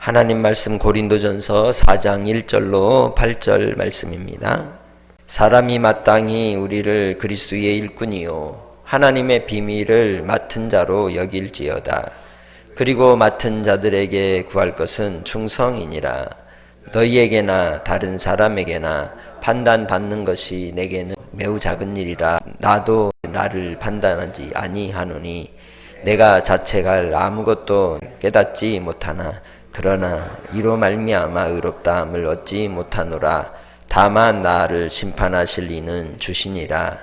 하나님 말씀 고린도전서 4장 1절로 8절 말씀입니다. 사람이 마땅히 우리를 그리스도의 일꾼이요 하나님의 비밀을 맡은 자로 여길지어다. 그리고 맡은 자들에게 구할 것은 충성이니라. 너희에게나 다른 사람에게나 판단받는 것이 내게는 매우 작은 일이라. 나도 나를 판단하지 아니하노니 내가 자책할 아무것도 깨닫지 못하나 그러나 이로 말미암아 의롭다함을 얻지 못하노라. 다만 나를 심판하실 이는 주시니라.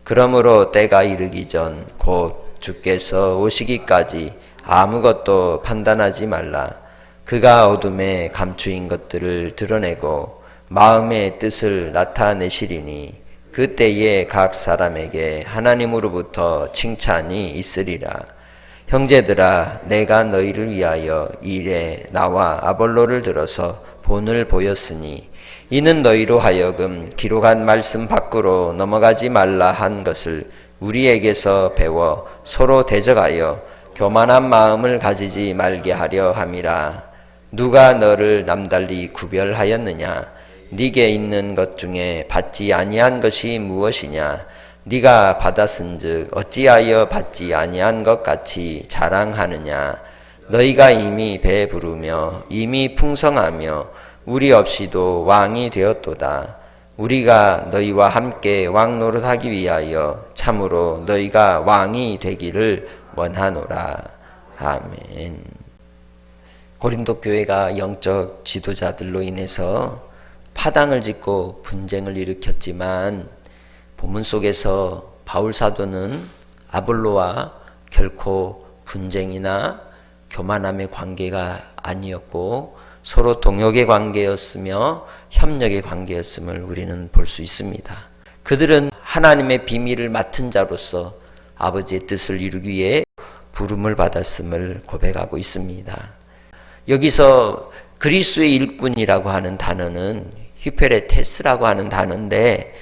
그러므로 때가 이르기 전 곧 주께서 오시기까지 아무것도 판단하지 말라. 그가 어둠에 감추인 것들을 드러내고 마음의 뜻을 나타내시리니 그때에 각 사람에게 하나님으로부터 칭찬이 있으리라. 형제들아, 내가 너희를 위하여 일에 나와 아볼로를 들어서 본을 보였으니 이는 너희로 하여금 기록한 말씀 밖으로 넘어가지 말라 한 것을 우리에게서 배워 서로 대적하여 교만한 마음을 가지지 말게 하려 함이라. 누가 너를 남달리 구별하였느냐? 네게 있는 것 중에 받지 아니한 것이 무엇이냐? 네가 받았은즉 어찌하여 받지 아니한 것 같이 자랑하느냐? 너희가 이미 배부르며 이미 풍성하며 우리 없이도 왕이 되었도다. 우리가 너희와 함께 왕 노릇하기 위하여 참으로 너희가 왕이 되기를 원하노라. 아멘. 고린도 교회가 영적 지도자들로 인해서 파당을 짓고 분쟁을 일으켰지만 본문 속에서 바울 사도는 아볼로와 결코 분쟁이나 교만함의 관계가 아니었고 서로 동역의 관계였으며 협력의 관계였음을 우리는 볼 수 있습니다. 그들은 하나님의 비밀을 맡은 자로서 아버지의 뜻을 이루기 위해 부름을 받았음을 고백하고 있습니다. 여기서 그리스도의 일꾼이라고 하는 단어는 휘페레테스라고 하는 단어인데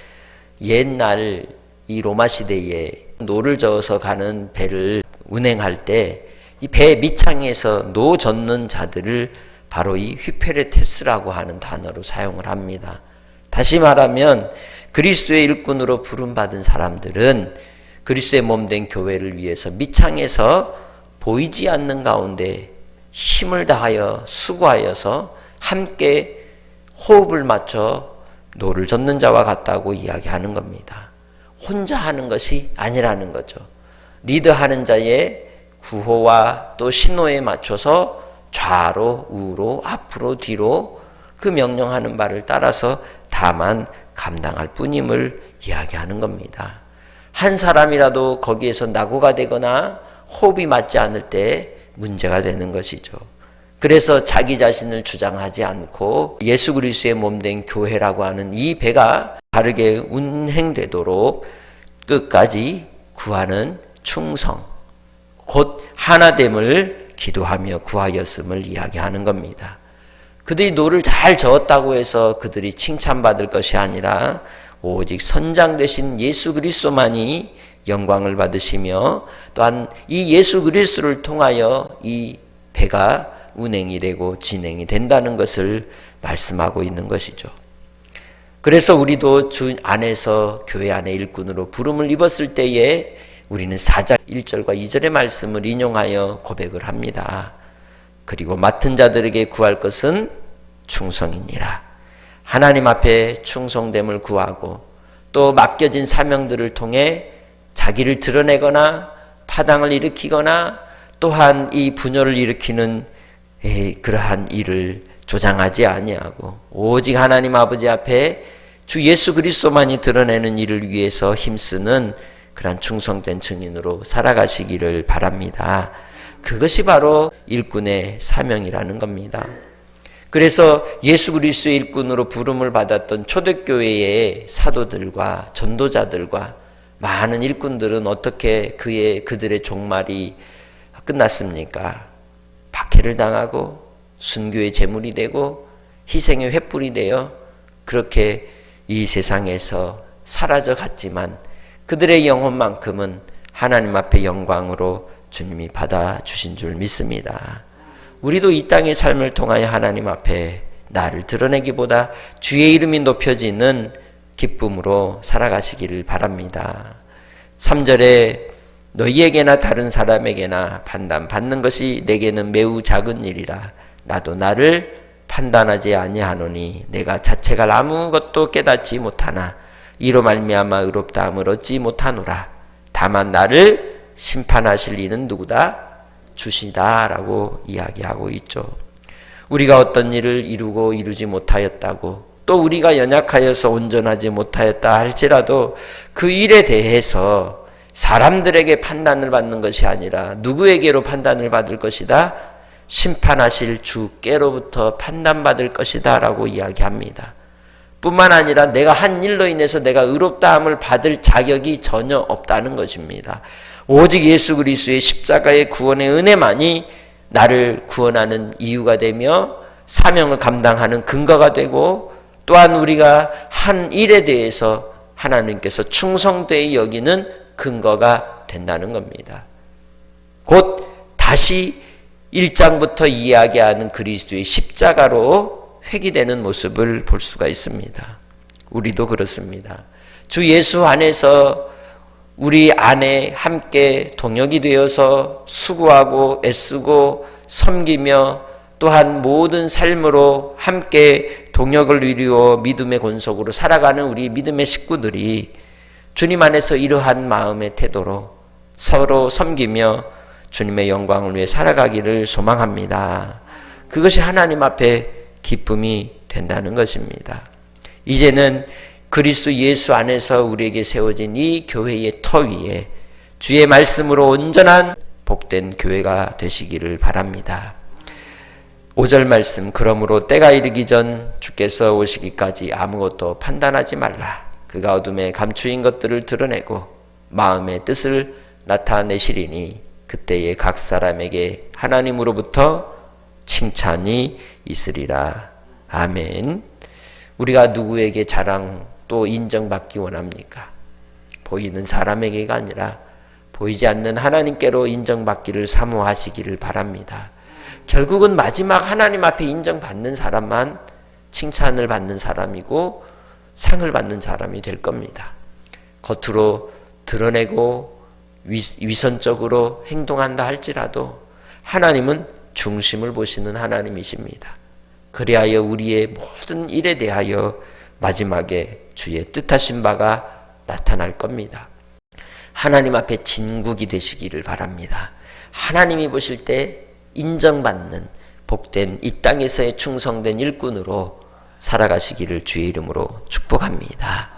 옛날 이 로마 시대에 노를 저어서 가는 배를 운행할 때 이 배 밑창에서 노 젓는 자들을 바로 이 휘페레테스라고 하는 단어로 사용을 합니다. 다시 말하면 그리스도의 일꾼으로 부름받은 사람들은 그리스도의 몸된 교회를 위해서 밑창에서 보이지 않는 가운데 힘을 다하여 수고하여서 함께 호흡을 맞춰 노를 젓는 자와 같다고 이야기하는 겁니다. 혼자 하는 것이 아니라는 거죠. 리드하는 자의 구호와 또 신호에 맞춰서 좌로 우로 앞으로 뒤로 그 명령하는 바를 따라서 다만 감당할 뿐임을 이야기하는 겁니다. 한 사람이라도 거기에서 낙오가 되거나 호흡이 맞지 않을 때 문제가 되는 것이죠. 그래서 자기 자신을 주장하지 않고 예수 그리스도의 몸된 교회라고 하는 이 배가 바르게 운행되도록 끝까지 구하는 충성, 곧 하나됨을 기도하며 구하였음을 이야기하는 겁니다. 그들이 노를 잘 저었다고 해서 그들이 칭찬받을 것이 아니라 오직 선장 되신 예수 그리스도만이 영광을 받으시며 또한 이 예수 그리스도를 통하여 이 배가 운행이 되고 진행이 된다는 것을 말씀하고 있는 것이죠. 그래서 우리도 주 안에서 교회 안의 일꾼으로 부름을 입었을 때에 우리는 4장 1절과 2절의 말씀을 인용하여 고백을 합니다. 그리고 맡은 자들에게 구할 것은 충성이니라. 하나님 앞에 충성됨을 구하고 또 맡겨진 사명들을 통해 자기를 드러내거나 파당을 일으키거나 또한 이 분열을 일으키는 그러한 일을 조장하지 아니하고 오직 하나님 아버지 앞에 주 예수 그리스도만이 드러내는 일을 위해서 힘쓰는 그러한 충성된 증인으로 살아가시기를 바랍니다. 그것이 바로 일꾼의 사명이라는 겁니다. 그래서 예수 그리스도의 일꾼으로 부름을 받았던 초대교회의 사도들과 전도자들과 많은 일꾼들은 어떻게 그들의 종말이 끝났습니까? 박해를 당하고 순교의 제물이 되고 희생의 횃불이 되어 그렇게 이 세상에서 사라져 갔지만 그들의 영혼만큼은 하나님 앞에 영광으로 주님이 받아주신 줄 믿습니다. 우리도 이 땅의 삶을 통하여 하나님 앞에 나를 드러내기보다 주의 이름이 높여지는 기쁨으로 살아가시기를 바랍니다. 3절에 너희에게나 다른 사람에게나 판단받는 것이 내게는 매우 작은 일이라. 나도 나를 판단하지 아니하노니 내가 자체가 아무것도 깨닫지 못하나 이로 말미암아 의롭다함을 얻지 못하노라. 다만 나를 심판하실 이는 누구다? 주시다 라고 이야기하고 있죠. 우리가 어떤 일을 이루고 이루지 못하였다고, 또 우리가 연약하여서 온전하지 못하였다 할지라도 그 일에 대해서 사람들에게 판단을 받는 것이 아니라 누구에게로 판단을 받을 것이다? 심판하실 주께로부터 판단받을 것이다 라고 이야기합니다. 뿐만 아니라 내가 한 일로 인해서 내가 의롭다함을 받을 자격이 전혀 없다는 것입니다. 오직 예수 그리스도의 십자가의 구원의 은혜만이 나를 구원하는 이유가 되며 사명을 감당하는 근거가 되고, 또한 우리가 한 일에 대해서 하나님께서 충성되이 여기는 근거가 된다는 겁니다. 곧 다시 1장부터 이야기하는 그리스도의 십자가로 회귀되는 모습을 볼 수가 있습니다. 우리도 그렇습니다. 주 예수 안에서 우리 안에 함께 동역이 되어서 수고하고 애쓰고 섬기며 또한 모든 삶으로 함께 동역을 이루어 믿음의 권속으로 살아가는 우리 믿음의 식구들이 주님 안에서 이러한 마음의 태도로 서로 섬기며 주님의 영광을 위해 살아가기를 소망합니다. 그것이 하나님 앞에 기쁨이 된다는 것입니다. 이제는 그리스도 예수 안에서 우리에게 세워진 이 교회의 터 위에 주의 말씀으로 온전한 복된 교회가 되시기를 바랍니다. 5절 말씀, 그러므로 때가 이르기 전 주께서 오시기까지 아무것도 판단하지 말라. 그가 어둠에 감추인 것들을 드러내고 마음의 뜻을 나타내시리니 그때에 각 사람에게 하나님으로부터 칭찬이 있으리라. 아멘. 우리가 누구에게 자랑 또 인정받기 원합니까? 보이는 사람에게가 아니라 보이지 않는 하나님께로 인정받기를 사모하시기를 바랍니다. 결국은 마지막 하나님 앞에 인정받는 사람만 칭찬을 받는 사람이고 상을 받는 사람이 될 겁니다. 겉으로 드러내고 위선적으로 행동한다 할지라도 하나님은 중심을 보시는 하나님이십니다. 그리하여 우리의 모든 일에 대하여 마지막에 주의 뜻하신 바가 나타날 겁니다. 하나님 앞에 진국이 되시기를 바랍니다. 하나님이 보실 때 인정받는 복된 이 땅에서의 충성된 일꾼으로 살아가시기를 주의 이름으로 축복합니다.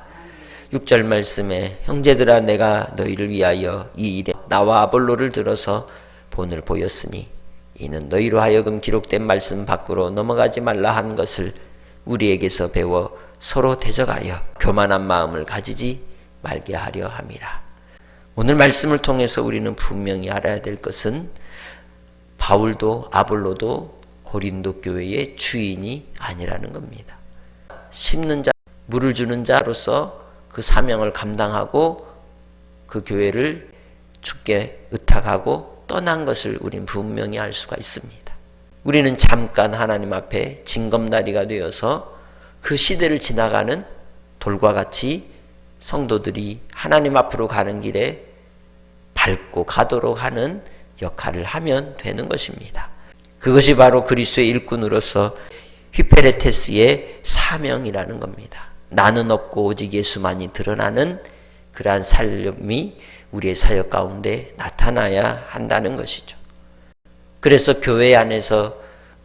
6절 말씀에 형제들아 내가 너희를 위하여 이 일에 나와 아볼로를 들어서 본을 보였으니 이는 너희로 하여금 기록된 말씀 밖으로 넘어가지 말라 한 것을 우리에게서 배워 서로 대적하여 교만한 마음을 가지지 말게 하려 함이라. 오늘 말씀을 통해서 우리는 분명히 알아야 될 것은 바울도 아볼로도 고린도 교회의 주인이 아니라는 겁니다. 심는 자, 물을 주는 자로서 그 사명을 감당하고 그 교회를 주께 의탁하고 떠난 것을 우리는 분명히 알 수가 있습니다. 우리는 잠깐 하나님 앞에 징검다리가 되어서 그 시대를 지나가는 돌과 같이 성도들이 하나님 앞으로 가는 길에 밟고 가도록 하는 역할을 하면 되는 것입니다. 그것이 바로 그리스도의 일꾼으로서 휘페레테스의 사명이라는 겁니다. 나는 없고 오직 예수만이 드러나는 그러한 삶이 우리의 사역 가운데 나타나야 한다는 것이죠. 그래서 교회 안에서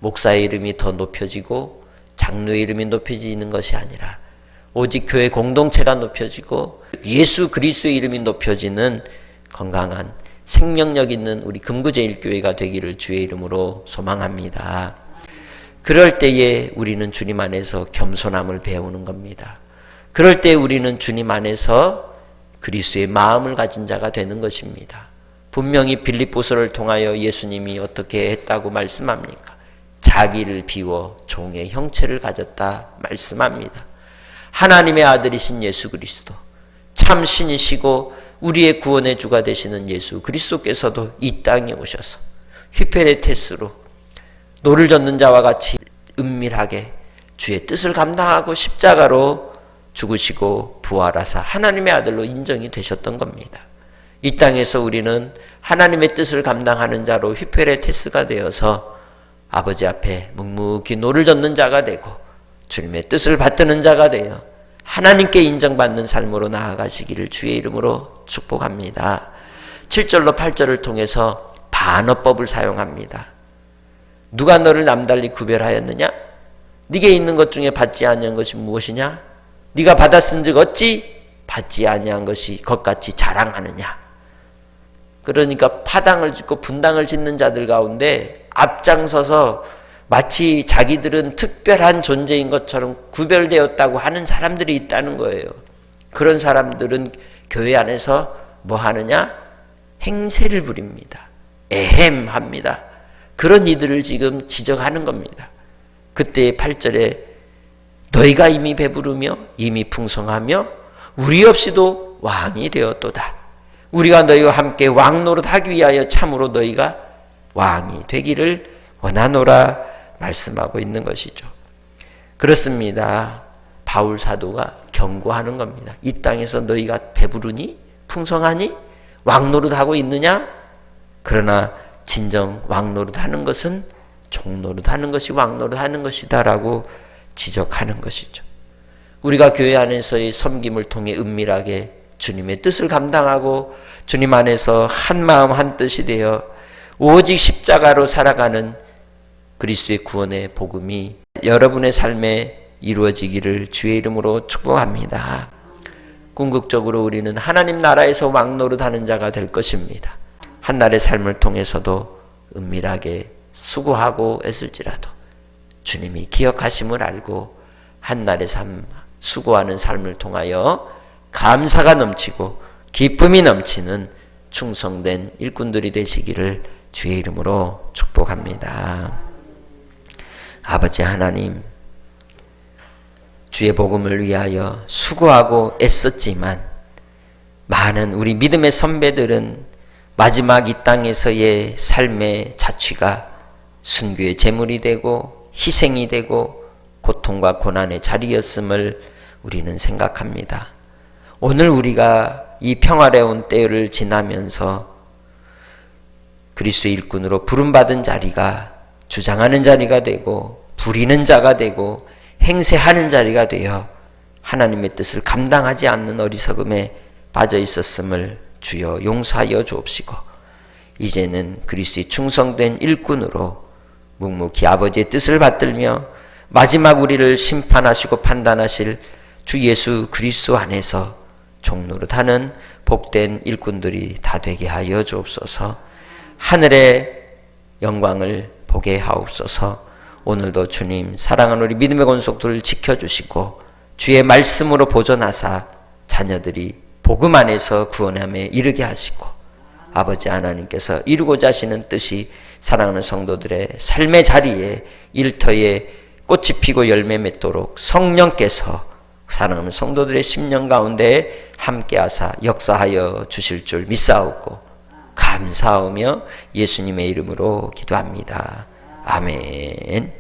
목사의 이름이 더 높여지고 장로의 이름이 높여지는 것이 아니라 오직 교회 공동체가 높여지고 예수 그리스도의 이름이 높여지는 건강한 생명력 있는 우리 금구제일교회가 되기를 주의 이름으로 소망합니다. 그럴 때에 우리는 주님 안에서 겸손함을 배우는 겁니다. 그럴 때 우리는 주님 안에서 그리스도의 마음을 가진 자가 되는 것입니다. 분명히 빌립보서를 통하여 예수님이 어떻게 했다고 말씀합니까? 자기를 비워 종의 형체를 가졌다 말씀합니다. 하나님의 아들이신 예수 그리스도, 참 신이시고 우리의 구원의 주가 되시는 예수 그리스도께서도 이 땅에 오셔서 휘페레테스로 노를 젓는 자와 같이 은밀하게 주의 뜻을 감당하고 십자가로 죽으시고 부활하사 하나님의 아들로 인정이 되셨던 겁니다. 이 땅에서 우리는 하나님의 뜻을 감당하는 자로 휘페레테스가 되어서 아버지 앞에 묵묵히 노를 젓는 자가 되고 주님의 뜻을 받드는 자가 되어 하나님께 인정받는 삶으로 나아가시기를 주의 이름으로 축복합니다. 7절로 8절을 통해서 반어법을 사용합니다. 누가 너를 남달리 구별하였느냐? 네게 있는 것 중에 받지 아니한 것이 무엇이냐? 네가 받았은즉 어찌 받지 아니한 것이 것같이 자랑하느냐? 그러니까 파당을 짓고 분당을 짓는 자들 가운데 앞장서서 마치 자기들은 특별한 존재인 것처럼 구별되었다고 하는 사람들이 있다는 거예요. 그런 사람들은 교회 안에서 뭐 하느냐? 행세를 부립니다. 에헴합니다. 그런 이들을 지금 지적하는 겁니다. 그때 8절에 너희가 이미 배부르며 이미 풍성하며 우리 없이도 왕이 되었도다. 우리가 너희와 함께 왕 노릇하기 위하여 참으로 너희가 왕이 되기를 원하노라 말씀하고 있는 것이죠. 그렇습니다. 바울 사도가 경고하는 겁니다. 이 땅에서 너희가 배부르니? 풍성하니? 왕 노릇하고 있느냐? 그러나 진정 왕 노릇하는 것은 종 노릇하는 것이 왕 노릇하는 것이다 라고 지적하는 것이죠. 우리가 교회 안에서의 섬김을 통해 은밀하게 주님의 뜻을 감당하고 주님 안에서 한 마음 한 뜻이 되어 오직 십자가로 살아가는 그리스도의 구원의 복음이 여러분의 삶에 이루어지기를 주의 이름으로 축복합니다. 궁극적으로 우리는 하나님 나라에서 왕노릇하는 자가 될 것입니다. 한날의 삶을 통해서도 은밀하게 수고하고 애쓸지라도 주님이 기억하심을 알고 한날의 삶, 수고하는 삶을 통하여 감사가 넘치고 기쁨이 넘치는 충성된 일꾼들이 되시기를 주의 이름으로 축복합니다. 아버지 하나님, 주의 복음을 위하여 수고하고 애썼지만 많은 우리 믿음의 선배들은 마지막 이 땅에서의 삶의 자취가 순교의 제물이 되고 희생이 되고 고통과 고난의 자리였음을 우리는 생각합니다. 오늘 우리가 이 평화로운 때를 지나면서 그리스도의 일꾼으로 부름받은 자리가 주장하는 자리가 되고 부리는 자가 되고 행세하는 자리가 되어 하나님의 뜻을 감당하지 않는 어리석음에 빠져 있었음을 주여 용서하여 주옵시고 이제는 그리스도의 충성된 일꾼으로 묵묵히 아버지의 뜻을 받들며 마지막 우리를 심판하시고 판단하실 주 예수 그리스도 안에서 종노릇하는 복된 일꾼들이 다 되게 하여 주옵소서. 하늘의 영광을 보게 하옵소서. 오늘도 주님 사랑하는 우리 믿음의 권속들을 지켜주시고 주의 말씀으로 보존하사 자녀들이 복음 안에서 구원함에 이르게 하시고 아버지 하나님께서 이루고자 하시는 뜻이 사랑하는 성도들의 삶의 자리에 일터에 꽃이 피고 열매 맺도록 성령께서 사랑하는 성도들의 심령 가운데 함께하사 역사하여 주실 줄 믿사옵고 감사하며 예수님의 이름으로 기도합니다. 아멘.